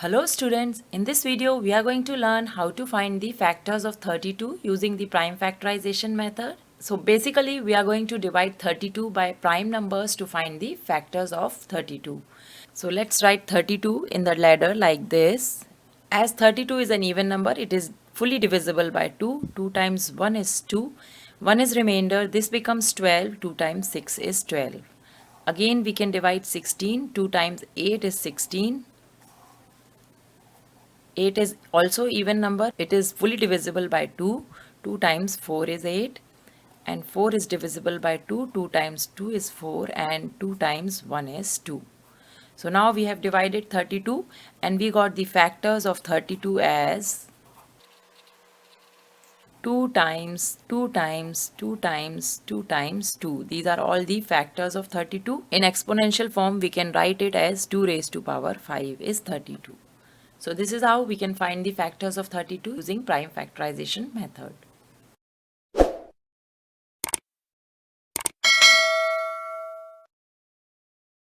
Hello students, in this video we are going to learn how to find the factors of 32 using the prime factorization method. So basically we are going to divide 32 by prime numbers to find the factors of 32. So let's write 32 in the ladder like this. As 32 is an even number, it is fully divisible by 2. 2 times 1 is 2. 1 is remainder, this becomes 12. 2 times 6 is 12. Again we can divide 16. 2 times 8 is 16. 8 is also even number. It is fully divisible by 2. 2 times 4 is 8. And 4 is divisible by 2. 2 times 2 is 4. And 2 times 1 is 2. So now we have divided 32 and we got the factors of 32 as 2 times 2 times 2 times 2 times 2. These are all the factors of 32. In exponential form, we can write it as 2 raised to power 5 is 32. So this is how we can find the factors of 32 using prime factorization method.